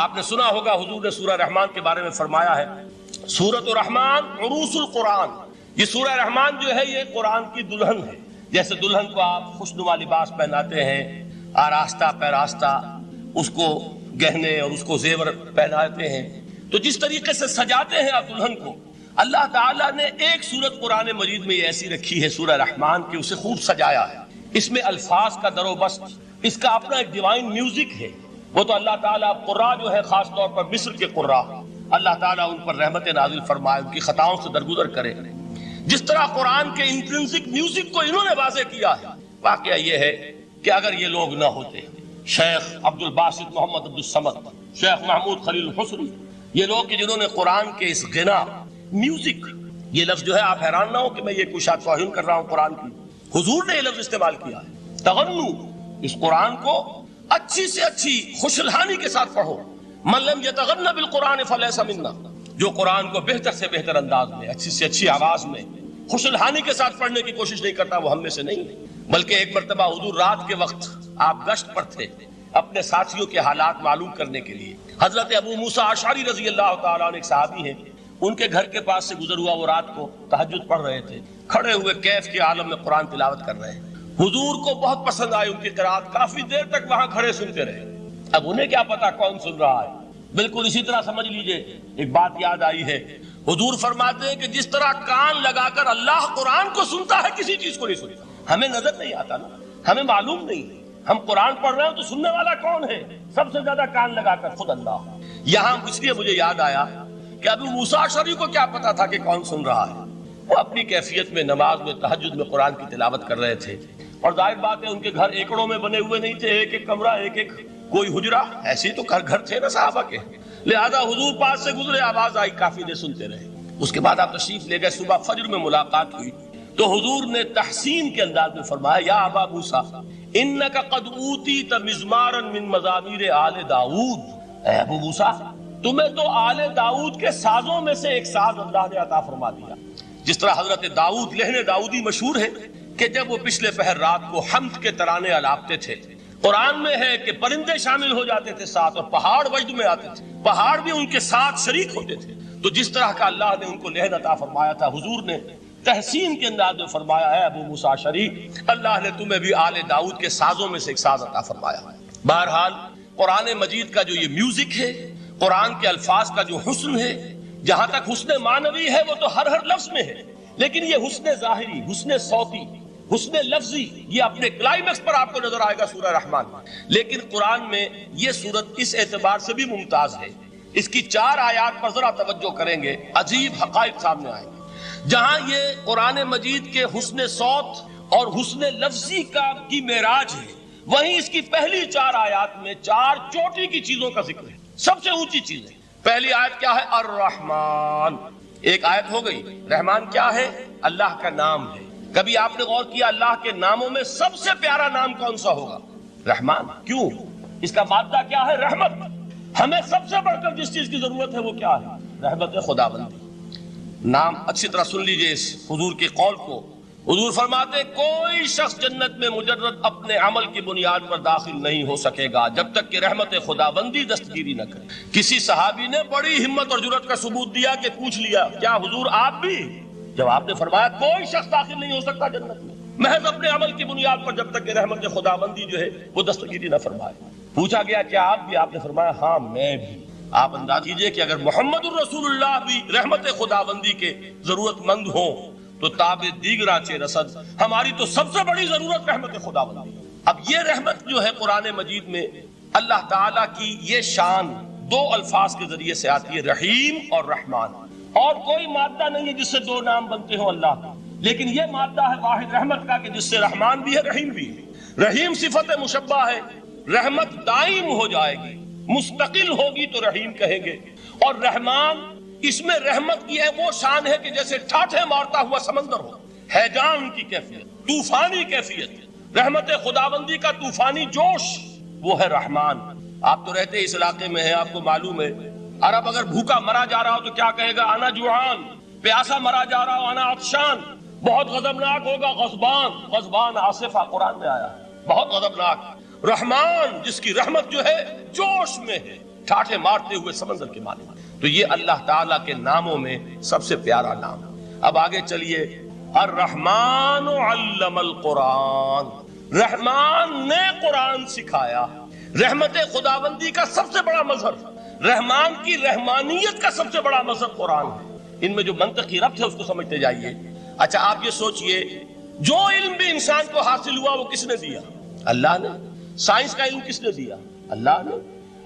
آپ نے سنا ہوگا حضور نے سورہ رحمان کے بارے میں فرمایا ہے سورۃ الرحمان عروس القرآن. یہ سورہ رحمان جو ہے یہ قرآن کی دلہن ہے. جیسے دلہن کو آپ خوشنما لباس پہناتے ہیں، آراستہ پیراستہ اس کو گہنے اور اس کو زیور پہناتے ہیں، تو جس طریقے سے سجاتے ہیں آپ دلہن کو، اللہ تعالیٰ نے ایک سورت قرآن مجید میں یہ ایسی رکھی ہے سورہ رحمان کی، اسے خوب سجایا ہے. اس میں الفاظ کا در و بست، اس کا اپنا ایک ڈیوائن میوزک ہے. وہ تو اللہ تعالیٰ قراء جو ہے خاص طور پر مصر کے قراء، اللہ تعالیٰ ان پر رحمت نازل فرمائے، ان کی خطاؤں سے درگزر کرے. جس طرح قرآن کے انٹرنسک میوزک کو انہوں نے واضح کیا ہے. واقعہ یہ ہے کہ اگر یہ لوگ نہ ہوتے، شیخ عبد الباسط محمد عبد الصمد، شیخ محمود خلیل الحصری، یہ لوگ کہ جنہوں نے قرآن کے اس غنا میوزک، یہ لفظ جو ہے آپ حیران نہ ہو کہ میں یہ کوئی شاید توہین کر رہا ہوں قرآن کی، حضور نے یہ لفظ استعمال کیا ہے. تغنو، اس قرآن کو اچھی سے اچھی خوشلہانی کے ساتھ پڑھو. من لم یتغن بالقرآن فلیس منا، جو قرآن کو بہتر سے بہتر انداز میں، اچھی سے اچھی آواز میں، خوشلہانی کے ساتھ پڑھنے کی کوشش نہیں کرتا وہ ہم میں سے نہیں. بلکہ ایک مرتبہ حضور رات کے وقت آپ گشت پر تھے اپنے ساتھیوں کے حالات معلوم کرنے کے لیے. حضرت ابو موسیٰ اشعری رضی اللہ تعالیٰ عنہ ایک صحابی ہیں، ان کے گھر کے پاس سے گزر ہوا، وہ رات کو تہجد پڑھ رہے تھے، کھڑے ہوئے کیف کے عالم میں قرآن تلاوت کر رہے ہیں. حضور کو بہت پسند آئی ان کی قرات، کافی دیر تک وہاں کھڑے سنتے رہے. اب انہیں کیا پتا کون سن رہا ہے. بالکل اسی طرح سمجھ لیجئے ایک بات یاد آئی ہے، حضور فرماتے ہیں کہ جس طرح کان لگا کر اللہ قرآن کو سنتا ہے کسی چیز کو نہیں سنتا. ہمیں نظر نہیں آتا نا، ہمیں معلوم نہیں ہے، ہم قرآن پڑھ رہے ہیں تو سننے والا کون ہے؟ سب سے زیادہ کان لگا کر خود اللہ. یہاں اس لیے مجھے یاد آیا کہ ابو موسیٰ اشعری کو کیا پتا تھا کہ کون سن رہا ہے. وہ اپنی کیفیت میں نماز میں تہجد میں قرآن کی تلاوت کر رہے تھے، اور ظاہر بات ہے ان کے گھر ایکڑوں میں بنے ہوئے نہیں تھے، ایک ایک کمرہ، ایک ایک کوئی حجرہ، ایسے ہی تو گھر تھے نا صحابہ کے. لہذا حضور پاس سے گزرے، آواز آئی، کافی دیر سنتے رہے. اس کے بعد آپ تشریف لے گئے، صبح فجر میں ملاقات ہوئی تو حضور نے تحسین کے انداز میں فرمایا یا ابا موسیٰ انک قد اوتیت مزمارا من مزامیر آل داؤد. اے ابو موسیٰ، تمہیں تو آل داؤد کے سازوں میں سے ایک ساز اللہ نے عطا فرما دیا. جس طرح حضرت داؤد لہن داؤدی مشہور ہے کہ جب وہ پچھلے پہر رات کو حمد کے ترانے الاپتے تھے، قرآن میں ہے کہ پرندے شامل ہو جاتے تھے ساتھ، اور پہاڑ وجد میں آتے تھے، پہاڑ بھی ان کے ساتھ شریک ہوتے تھے. تو جس طرح کا اللہ نے ان کو لہن عطا فرمایا تھا، حضور نے تحسین کے انداز میں فرمایا ہے ابو موسیٰ اشعری، اللہ نے تمہیں بھی آل داؤد کے سازوں میں سے ایک ساز عطا فرمایا ہے. بہرحال قرآن مجید کا جو یہ میوزک ہے، قرآن کے الفاظ کا جو حسن ہے، جہاں تک حسن معنوی ہے وہ تو ہر لفظ میں ہے، لیکن یہ حسن ظاہری، حسن صوتی، حسن لفظی، یہ اپنے کلائمیکس پر آپ کو نظر آئے گا سورہ رحمان میں. لیکن قرآن میں یہ سورت اس اعتبار سے بھی ممتاز ہے، اس کی 4 آیات پر ذرا توجہ کریں گے، عجیب حقائق سامنے آئیں گے. جہاں یہ قرآن مجید کے حسن صوت اور حسن لفظی کی معراج ہے، وہیں اس کی پہلی 4 آیات میں 4 چوٹی کی چیزوں کا ذکر ہے، سب سے اونچی چیز ہے. پہلی آیت کیا ہے؟ الرحمن. ایک آیت ہو گئی. رحمان کیا ہے؟ اللہ کا نام ہے. کبھی آپ نے غور کیا اللہ کے ناموں میں سب سے پیارا نام کون سا ہوگا؟ رحمان. کیوں؟ اس کا مادہ کیا ہے؟ رحمت. ہمیں سب سے بڑھ کر جس چیز کی ضرورت ہے وہ کیا ہے؟ رحمت خداوندی. نام اچھی طرح سن لیجئے اس حضور کے قول کو. حضور فرماتے کوئی شخص جنت میں مجرد اپنے عمل کی بنیاد پر داخل نہیں ہو سکے گا جب تک کہ رحمت خداوندی دستگیری نہ کرے. کسی صحابی نے بڑی ہمت اور جرأت کا ثبوت دیا کہ پوچھ لیا کیا حضور آپ بھی؟ جب آپ نے فرمایا کوئی شخص داخل نہیں ہو سکتا جنت میں محض اپنے عمل کی بنیاد پر جب تک کہ رحمت خداوندی جو ہے وہ دستگیری نہ فرمائے. پوچھا گیا کیا آپ بھی؟ آپ نے فرمایا ہاں میں بھی. آپ انداز کیجئے کہ اگر محمد الرسول اللہ بھی رحمت خداوندی کے ضرورت مند ہوں تو تاب دیگراں چے رسد، ہماری تو سب سے بڑی ضرورت رحمت خداوندی. اب یہ رحمت جو ہے قرآن مجید میں اللہ تعالیٰ کی یہ شان 2 الفاظ کے ذریعے سے آتی ہے، رحیم اور رحمان. اور کوئی مادہ نہیں ہے جس سے 2 نام بنتے ہوں اللہ کا، لیکن یہ مادہ ہے واحد رحمت کا کہ جس سے رحمان بھی ہے رحیم بھی ہے. رحیم صفت مشبہ ہے، رحمت دائم ہو جائے گی، مستقل ہوگی تو رحیم کہیں گے. اور رحمان، اس میں رحمت کی ہے وہ شان ہے کہ جیسے ٹھاٹھے مارتا ہوا سمندر ہو، ہیجان کی کیفیت، طوفانی کیفیت. رحمت خداوندی کا طوفانی جوش وہ ہے رحمان. آپ تو رہتے اس علاقے میں ہیں، آپ کو معلوم ہے عرب اگر بھوکا مرا جا رہا ہو تو کیا کہے گا؟ انا جوعان. پیاسا مرا جا رہا ہو انا عطشان. بہت غضبناک ہوگا غضبان. غضبان آصفہ قرآن میں آیا، بہت غضبناک. رحمان جس کی رحمت جو ہے جوش میں ہے، ٹھاٹھے مارتے ہوئے سمندر کے مالک. تو یہ اللہ تعالیٰ کے ناموں میں سب سے پیارا نام. اب آگے چلیے. الرحمن علم القرآن، رحمان نے قرآن سکھایا. رحمت خداوندی کا سب سے بڑا مظہر، رحمان کی رحمانیت کا سب سے بڑا مظہر قرآن ہے. ان میں جو منطقی ربط ہے اس کو سمجھتے جائیے. اچھا آپ یہ سوچئے، جو علم بھی انسان کو حاصل ہوا وہ کس نے دیا؟ اللہ نے. سائنس کا علم کس نے دیا؟ اللہ نے.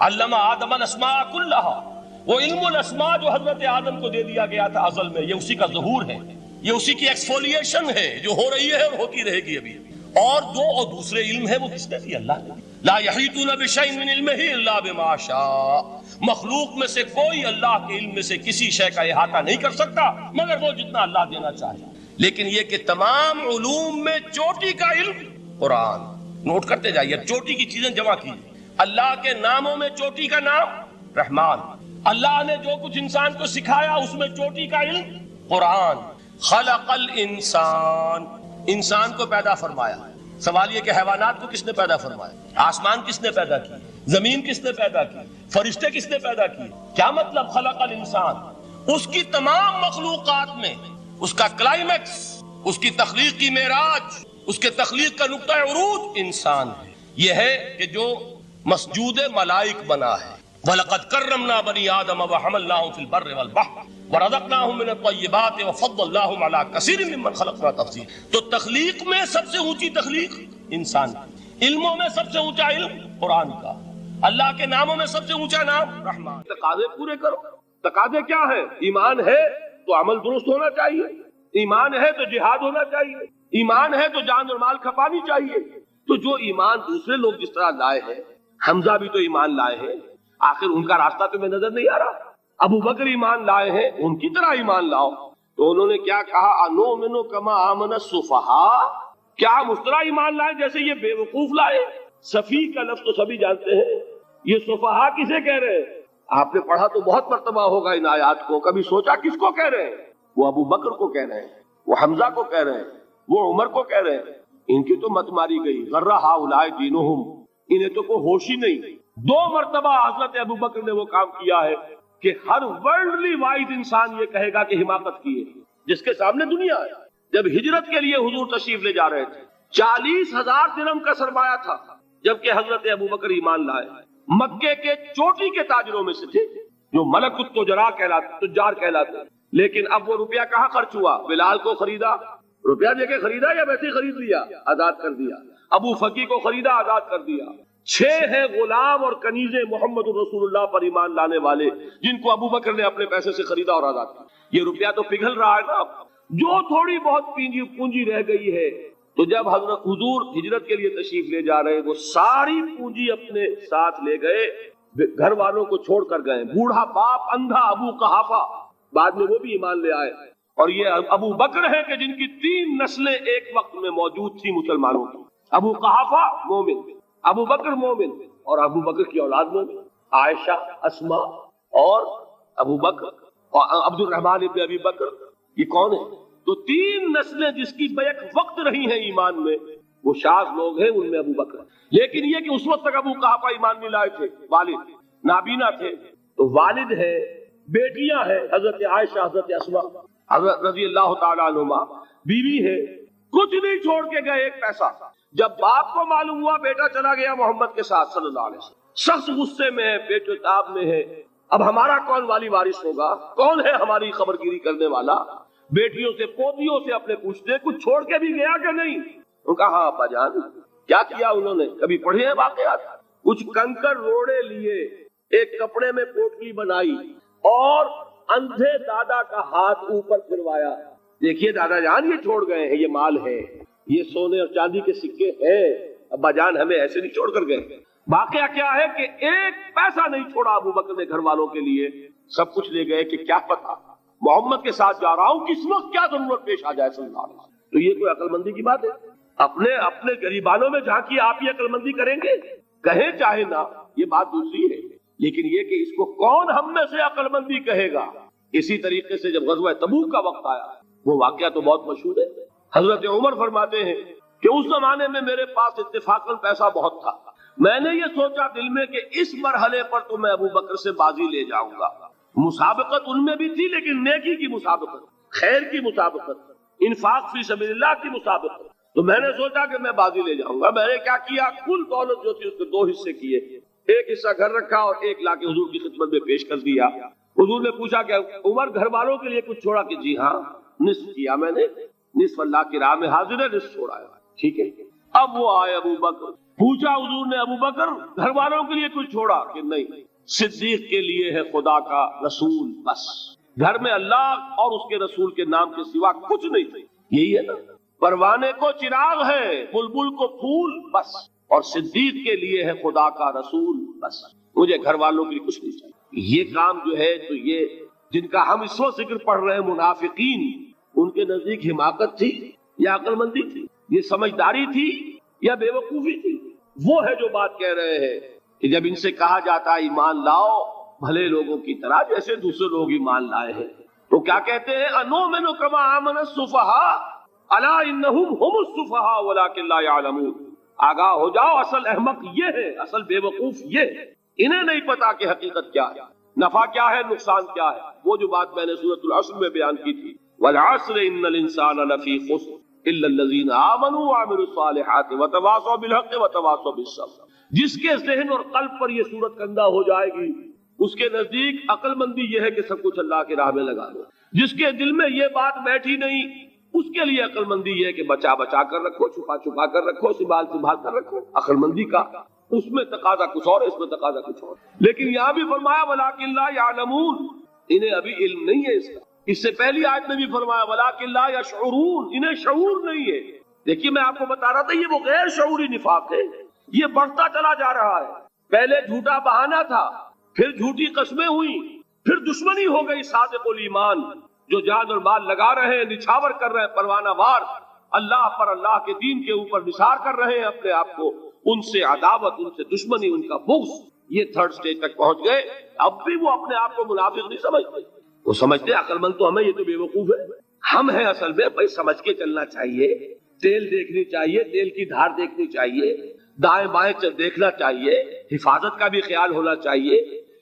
علم آدم الاسماء کلہا، وہ علم الاسماء جو حضرت آدم کو دے دیا گیا تھا ازل میں، یہ اسی کا ظہور ہے، یہ اسی کی ایکسفولیشن ہے جو ہو رہی ہے اور ہوتی رہے گی ابھی. اور دوسرے علم ہے وہ کس نے دیا؟ اللہ نے. لا یحیطون بشیء من علمہ الا بما شاء، مخلوق میں سے کوئی اللہ کے علم میں سے کسی شے کا احاطہ نہیں کر سکتا مگر وہ جتنا اللہ دینا چاہے. لیکن یہ کہ تمام علوم میں چوٹی کا علم قرآن. نوٹ کرتے جائیے، چوٹی کی چیزیں جمع کیجیے. اللہ کے ناموں میں چوٹی کا نام رحمان. اللہ نے جو کچھ انسان کو سکھایا اس میں چوٹی کا علم قرآن. خلق الانسان، انسان کو پیدا فرمایا. سوال یہ کہ حیوانات کو کس نے پیدا فرمایا؟ آسمان کس نے پیدا کی؟ زمین کس نے پیدا کی؟ فرشتے کس نے پیدا کی؟ کیا مطلب خلق الانسان؟ اس کی تمام مخلوقات میں اس کا کلائمیکس، اس کی تخلیق کی معراج، اس کے تخلیق کا نقطہ عروج انسان ہے. یہ ہے کہ جو مسجود ملائک بنا ہے. وَلَقَدْ كَرَّمْنَا بَنِي آدَمَ وَحَمَلْنَاهُمْ فِي الْبَرِّ وَالْبَحْرِ وَرَزَقْنَاهُمْ مِنَ الطَّيِّبَاتِ وَفَضَّلْنَاهُمْ عَلَى كَثِيرٍ مِّمَّنْ خَلَقْنَا تَفْضِيلًا. تو تخلیق میں سب سے اونچی تخلیق انسان کی، علموں میں سب سے اونچا علم قرآن کا، اللہ کے ناموں میں سب سے اونچا نام رحمان. تقاضے پورے کرو. تقاضے کیا ہے؟ ایمان ہے تو عمل درست ہونا چاہیے، ایمان ہے تو جہاد ہونا چاہیے، ایمان ہے تو جان اور مال کھپانی چاہیے. تو جو ایمان دوسرے لوگ جس طرح لائے ہیں، حمزہ بھی تو ایمان لائے ہیں، آخر ان کا راستہ تمہیں نظر نہیں آ رہا؟ ابو بکر ایمان لائے ہیں، ان کی طرح ایمان لاؤ. تو انہوں نے کیا کہا؟ انؤمن کما آمن السفہاء، کیا ہم اس طرح ایمان لائے جیسے یہ بے وقوف لائے؟ سفیہ کا لفظ تو سبھی جانتے ہیں، یہ سفہاء کسے کہہ رہے ہیں؟ آپ نے پڑھا تو بہت مرتبہ ہوگا ان آیات کو، کبھی سوچا کس کو کہہ رہے ہیں؟ وہ ابو بکر کو کہہ رہے ہیں، وہ حمزہ کو کہہ رہے ہیں، وہ عمر کو کہہ رہے ہیں. ان کی تو مت ماری گئی. غر ہؤلاء دینہم، انہیں تو کوئی ہوش ہی نہیں. 2 مرتبہ حضرت ابو بکر نے وہ کام کیا ہے کہ ہر ورلڈلی وائز انسان یہ کہے گا کہ حماقت کی ہے جس کے سامنے دنیا ہے. جب ہجرت کے لیے حضور تشریف لے جا رہے تھے، 40,000 درہم کا سرمایہ تھا، جبکہ حضرت ابو بکر ایمان لائے. مکے کے چوٹی کے تاجروں میں سے تھے جو ملک التجار کہلاتے. لیکن اب وہ روپیہ کہاں خرچ ہوا؟ بلال کو خریدا، روپیہ دے کے خریدا یا ویسے ہی خرید لیا؟ آزاد کر دیا. ابو فقی کو خریدا، آزاد کر دیا. 6 ہیں غلام اور کنیزیں محمد رسول اللہ پر ایمان لانے والے جن کو ابو بکر نے اپنے پیسے سے خریدا اور آزاد کیا. یہ روپیہ تو پگھل رہا ہے نا. جو تھوڑی بہت پونجی رہ گئی ہے، تو جب حضرت حضور ہجرت کے لیے تشریف لے جا رہے، وہ ساری پونجی اپنے ساتھ لے گئے، گھر والوں کو چھوڑ کر گئے. بوڑھا باپ اندھا ابو قحافہ، بعد میں وہ بھی ایمان لے آئے. اور یہ ابو بکر ہیں کہ جن کی 3 نسلیں ایک وقت میں موجود تھی مسلمانوں کی. ابو قحافہ مومن، ابو بکر مومن، اور ابو بکر کی اولاد مومن، عائشہ، اسما اور ابو بکر اور عبد الرحمن ابن ابی بکر. یہ کون ہے؟ تو 3 نسلیں جس کی بیک وقت رہی ہیں ایمان میں، وہ شاذ لوگ ہیں، ان میں ابو بکر. لیکن یہ کہ اس وقت تک ابو قحافہ ایمان نہیں لائے تھے، والد نابینا تھے. تو والد ہے، بیٹیاں ہیں، حضرت عائشہ، حضرت اسما حضرت رضی اللہ تعالیٰ عنہما، بیوی ہے. کچھ نہیں چھوڑ کے گئے، ایک پیسہ. جب باپ کو معلوم ہوا بیٹا چلا گیا محمد کے ساتھ صلی اللہ علیہ وسلم، سخت غصے میں ہے، پیٹ تاب میں ہے. اب ہمارا کون والی وارث ہوگا؟ کون ہے ہماری خبر گیری کرنے والا؟ بیٹیوں سے پوتیوں سے اپنے پوچھتے کچھ چھوڑ کے بھی گیا کہ نہیں؟ انہوں نے کہا ہاں ابا جان. کیا کیا انہوں نے؟ کبھی پڑھے ہیں واقعات؟ کچھ کنکر روڑے لیے، ایک کپڑے میں پوٹلی بنائی اور اندھے دادا کا ہاتھ اوپر پھروایا. دیکھیے دادا جان یہ چھوڑ گئے ہیں، یہ مال ہے، یہ سونے اور چاندی کے سکے ہیں، ابا جان ہمیں ایسے نہیں چھوڑ کر گئے. واقعہ کیا ہے کہ ایک پیسہ نہیں چھوڑا ابو بکر نے گھر والوں کے لیے، سب کچھ لے گئے کہ کیا پتہ محمد کے ساتھ جا رہا ہوں، کس وقت کیا ضرورت پیش آ جائے صلی اللہ علیہ وسلم. تو یہ کوئی عقل مندی کی بات ہے؟ اپنے غریبانوں میں جھانکی آپ یہ عقل مندی کریں گے؟ کہیں چاہے نہ، یہ بات دوسری ہے. لیکن یہ کہ اس کو کون ہم میں سے عقل مندی کہے گا؟ اسی طریقے سے جب غزوہ تبوک کا وقت آیا، وہ واقعہ تو بہت مشہور ہے. حضرت عمر فرماتے ہیں کہ اس زمانے میں میرے پاس اتفاقاً پیسہ بہت تھا، میں نے یہ سوچا دل میں کہ اس مرحلے پر تو میں ابو بکر سے بازی لے جاؤں گا. مسابقت ان میں بھی تھی لیکن نیکی کی مسابقت, خیر کی مسابقت, انفاق فی سبیل اللہ کی مسابقت. تو میں نے سوچا کہ میں بازی لے جاؤں گا. میں نے کیا کیا, کل دولت جو تھی اس کے 2 حصے کیے. ایک حصہ گھر رکھا اور ایک لا کے حضور کی خدمت میں پیش کر دیا. حضور نے پوچھا کہ عمر گھر والوں کے لیے کچھ چھوڑا؟ کہ جی ہاں, نصف کیا میں نے, نصف اللہ کی راہ میں حاضر ہے, نصف چھوڑا ہے. ٹھیک ہے. اب وہ آئے ابو بکر, پوچھا حضور نے ابو بکر گھر والوں کے لیے کچھ چھوڑا؟ کہ نہیں, صدیق کے لیے ہے خدا کا رسول بس, گھر میں اللہ اور اس کے رسول کے نام کے سوا کچھ نہیں تھے. یہی ہے نا, پروانے کو چراغ ہے, بلبل کو پھول بس, اور صدیق کے لیے ہے خدا کا رسول بس, مجھے گھر والوں کے لیے کچھ نہیں چاہیے. یہ کام جو ہے تو یہ جن کا ہم اس وقت ذکر پڑھ رہے ہیں منافقین, ان کے نزدیک حماقت تھی یا عقل مندی تھی, یہ سمجھداری تھی یا بے وقوفی تھی؟ وہ ہے جو بات کہہ رہے ہیں کہ جب ان سے کہا جاتا ہے ایمان لاؤ بھلے لوگوں کی طرح جیسے دوسرے لوگ ایمان لائے ہیں, تو کیا کہتے ہیں, انؤمن کما آمن السفہاء الا انہم هم السفہاء ولکن لا یعلمون. آگاہ ہو جاؤ, اصل احمق یہ ہے, اصل بے وقوف یہ ہے, انہیں نہیں پتا کہ حقیقت کیا ہے, نفع کیا ہے, نقصان کیا ہے. وہ جو بات میں نے سورۃ العصر میں بیان کی تھی, والعصر ان الانسان لفی خسر الا الذین آمنوا وعملوا الصالحات وتواصوا بالحق وتواصوا بالصبر. جس کے ذہن اور قلب پر یہ صورت کندہ ہو جائے گی, اس کے نزدیک عقل مندی یہ ہے کہ سب کچھ اللہ کی راہ میں لگا دو. جس کے دل میں یہ بات بیٹھی نہیں, اس کے لیے عقل مندی یہ ہے کہ بچا بچا کر رکھو, چھپا چھپا کر رکھو, سنبھال سنبھال کر رکھو. عقل مندی کا اس میں تقاضا کچھ اور, اس میں تقاضا کچھ اور. لیکن یہاں بھی فرمایا ولکن لا یعلمون, انہیں ابھی علم نہیں ہے اس کا. اس سے پہلی آیت میں بھی فرمایا ولکن لا یشعرون, انہیں شعور نہیں ہے. دیکھیے میں آپ کو بتا رہا تھا, یہ وہ غیر شعوری نفاق ہے, یہ بڑھتا چلا جا رہا ہے. پہلے جھوٹا بہانہ تھا, پھر جھوٹی قسمیں ہوئی, پھر دشمنی ہو گئی صادق الایمان, جو جان اور مال لگا رہے ہیں, نچھاور کر رہے ہیں پروانہ وار, اللہ پر, اللہ کے دین کے اوپر نثار کر رہے ہیں اپنے آپ کو, ان سے عداوت, ان سے دشمنی, ان کا بغض, یہ 3rd سٹیج تک پہنچ گئے. اب بھی وہ اپنے آپ کو منافق نہیں سمجھتے, وہ سمجھتے عقل مند تو ہمیں, یہ تو بے وقوف ہے. ہم ہیں اصل میں بھائی, سمجھ کے چلنا چاہیے, تیل دیکھنی چاہیے, تیل کی دھار دیکھنی چاہیے, دائیں بائیں دیکھنا چاہیے, حفاظت کا بھی خیال ہونا چاہیے.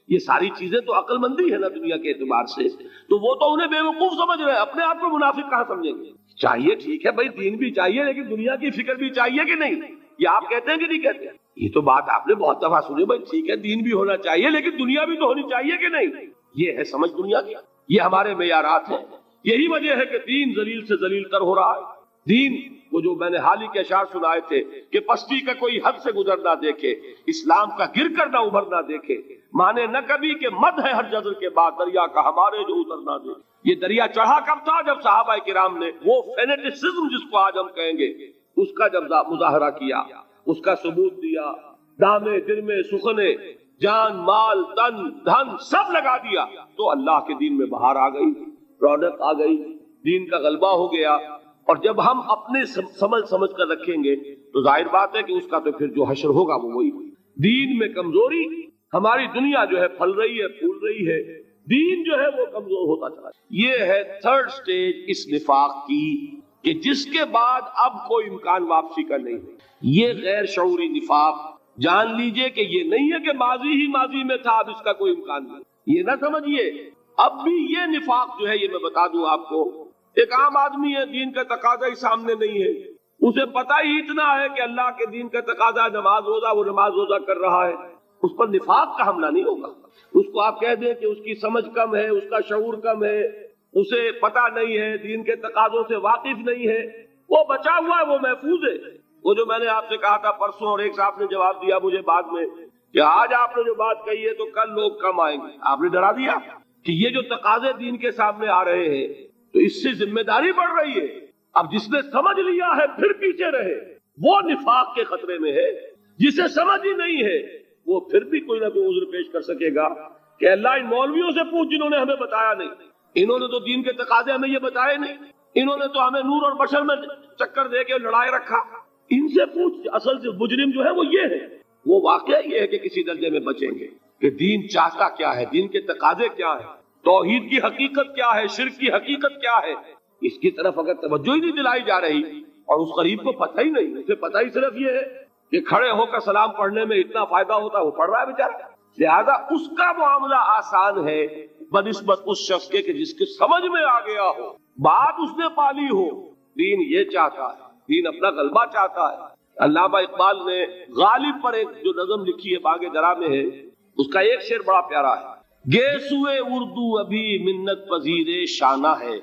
یہ ساری چیزیں تو عقل مندی ہے نا دنیا کے اعتبار سے. تو وہ تو انہیں بے وقوف سمجھ رہے ہیں, اپنے آپ کو منافق کہاں سمجھیں گے؟ چاہیے ٹھیک ہے بھائی, دین بھی چاہیے لیکن دنیا کی فکر بھی چاہیے کہ نہیں؟ یہ آپ کہتے ہیں کہ نہیں کہتے ہیں؟ یہ تو بات آپ نے بہت دفعہ سنی بھائی, ٹھیک ہے دین بھی ہونا چاہیے لیکن دنیا بھی تو ہونی چاہیے کہ نہیں؟ یہ ہے سمجھ دنیا کی, یہ ہمارے معیارات ہیں. یہی وجہ ہے کہ دین ذلیل سے ذلیل تر ہو رہا ہے. دین وہ جو میں نے حال ہی کے اشعار سنائے تھے کہ پستی کا کوئی حد سے گزر نہ دیکھے, اسلام کا گر کر نہ ابھر نہ دیکھے, مانے نہ کبھی کہ مد ہے ہر جذر کے بعد دریا کا ہمارے جو اتر نہ دے. یہ دریا چڑھا کب تھا؟ جب صحابہ کرام نے وہ فینیٹسزم جس کو آج ہم کہیں گے, اس کا جب مظاہرہ کیا, اس کا ثبوت دیا, دامے درمے سخنے, جان مال تن دھن سب لگا دیا, تو اللہ کے دین میں بہار آ گئی, رونق آ گئی, دین کا غلبہ ہو گیا. اور جب ہم اپنے سمجھ کر رکھیں گے تو ظاہر بات ہے کہ اس کا تو پھر جو حشر ہوگا وہ وہی. دین میں کمزوری, ہماری دنیا جو ہے پھل رہی ہے, پھول رہی ہے, دین جو ہے وہ کمزور ہوتا چلا. یہ ہے 3rd سٹیج اس نفاق کی, کہ جس کے بعد اب کوئی امکان واپسی کا نہیں ہے. یہ غیر شعوری نفاق, جان لیجئے کہ یہ نہیں ہے کہ ماضی ہی ماضی میں تھا, اب اس کا کوئی امکان نہیں. یہ نہ سمجھیے, اب بھی یہ نفاق جو ہے, یہ میں بتا دوں آپ کو, ایک عام آدمی ہے, دین کا تقاضا ہی سامنے نہیں ہے, اسے پتہ ہی اتنا ہے کہ اللہ کے دین کا تقاضا نماز روزہ, وہ نماز روزہ کر رہا ہے, اس پر نفاق کا حملہ نہیں ہوگا. اس کو آپ کہہ دیں کہ اس کی سمجھ کم ہے, اس کا شعور کم ہے, اسے پتہ نہیں ہے, دین کے تقاضوں سے واقف نہیں ہے, وہ بچا ہوا ہے, وہ محفوظ ہے. وہ جو میں نے آپ سے کہا تھا پرسوں, اور ایک صاحب نے جواب دیا مجھے بعد میں کہ آج آپ نے جو بات کہی ہے تو کل لوگ کم آئیں گے, آپ نے ڈرا دیا کہ یہ جو تقاضے دین کے سامنے آ رہے ہیں تو اس سے ذمہ داری بڑھ رہی ہے. اب جس نے سمجھ لیا ہے پھر پیچھے رہے, وہ نفاق کے خطرے میں ہے. جسے سمجھ ہی نہیں ہے وہ پھر بھی کوئی نہ کوئی عذر پیش کر سکے گا کہ اللہ ان مولویوں سے پوچھ جنہوں نے ہمیں بتایا نہیں, انہوں نے تو دین کے تقاضے ہمیں یہ بتائے نہیں, انہوں نے تو ہمیں نور اور بشر میں چکر دے کے لڑائے رکھا, ان سے پوچھ. اصل سے مجرم جو ہے وہ یہ ہے, وہ واقعہ یہ ہے کہ کسی درجے میں بچیں گے کہ دین چاہتا کیا ہے, دین کے تقاضے کیا ہے, توحید کی حقیقت کیا ہے, شرک کی حقیقت کیا ہے. اس کی طرف اگر توجہ ہی نہیں دلائی جا رہی اور اس غریب کو پتہ ہی نہیں, اسے پتہ ہی صرف یہ ہے کہ کھڑے ہو کر سلام پڑھنے میں اتنا فائدہ ہوتا ہے، وہ پڑھ رہا ہے بیچارہ. لہذا اس کا معاملہ آسان ہے بنسبت اس شخص کے کہ جس کے سمجھ میں آ گیا ہو، بات اس نے پالی ہو. دین یہ چاہتا ہے، دین اپنا غلبہ چاہتا ہے. علامہ اقبال نے غالب پر ایک جو نظم لکھی ہے باغ درا میں ہے، اس کا ایک شعر بڑا پیارا ہے. گیسوئے اردو ابھی منت پذیر شانہ ہے،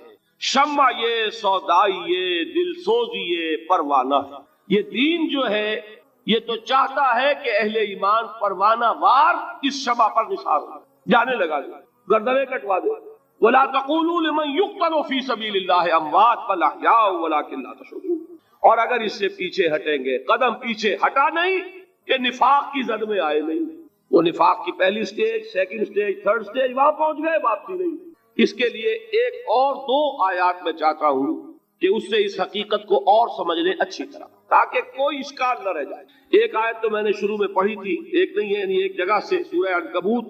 شمع یہ سودائی یہ دل سوزی یہ پروانہ ہے. یہ دین جو ہے یہ تو چاہتا ہے کہ اہل ایمان پروانہ وار اس شمع پر نثار ہو، جانے لگا دے، گردنیں کٹوا دے. وَلَا تَقُولُوا لِمَنْ يُقْتَلُ فِي سَبِيلِ اللَّهِ أَمْوَاتٌ بَلْ أَحْيَاءٌ وَلَكِنْ لَا تَشْعُرُونَ. اور اگر اس سے پیچھے ہٹیں گے، قدم پیچھے ہٹا نہیں کہ نفاق کی زد میں آئے نہیں. وہ نفاق کی پہلی stage, second stage, third stage وہاں پہنچ گئے، واپسی نہیں. اس کے لیے ایک اور دو آیات میں چاہتا ہوں کہ اس سے اس حقیقت کو اور سمجھ لیں اچھی طرح تاکہ کوئی اشکال نہ رہ جائے. ایک آیت تو میں نے شروع میں پڑھی تھی، ایک نہیں ہے یعنی ایک جگہ سے سورہ عنکبوت،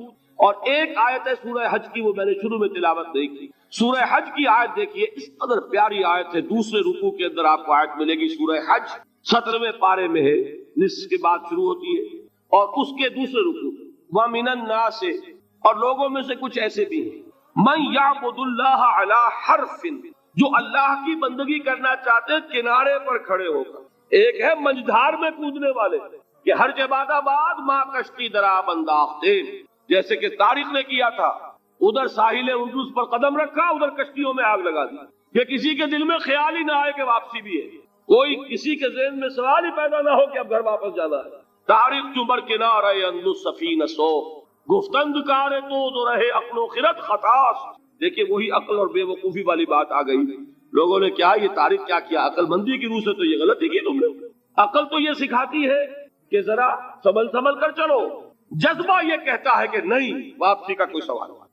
اور ایک آیت ہے سورہ حج کی، وہ میں نے شروع میں تلاوت نہیں کی. سورہ حج کی آیت دیکھیے، اس قدر پیاری آیت ہے. دوسرے رکوع کے اندر آپ کو آیت ملے گی، سورہ حج 17ویں پارے میں ہے، نصف کے بعد شروع ہوتی ہے، اور اس کے دوسرے رکوع وَمِنَ النَّاسِ، اور لوگوں میں سے کچھ ایسے بھی ہیں مَن يَعْبُدُ اللَّهَ عَلَى حَرْفٍ، جو اللہ کی بندگی کرنا چاہتے ہیں کنارے پر کھڑے ہو کر. ایک ہے منجدھار میں کودنے والے کہ ہر جباد آباد ماں کشتی دراب انداختے، جیسے کہ طارق نے کیا تھا. ادھر ساحل اندلس پر قدم رکھا، ادھر کشتیوں میں آگ لگا دی کہ کسی کے دل میں خیال ہی نہ آئے کہ واپسی بھی ہے. کوئی کسی کے ذہن میں سوال ہی پیدا نہ ہو کہ اب گھر واپس جانا ہے. طارق چمر کنارے اندلس سفینہ سو، گفتند کارے تو رہے عقل و خرد خطاس. دیکھیے وہی عقل اور بے وقوفی والی بات آ گئی. لوگوں نے کیا یہ طارق کیا کیا؟ عقل مندی کی روح سے تو یہ غلطی کی تم نے. عقل تو یہ سکھاتی ہے کہ ذرا سنبھل کر چلو، جذبہ یہ کہتا ہے کہ نہیں، واپسی کا کوئی سوال نہیں.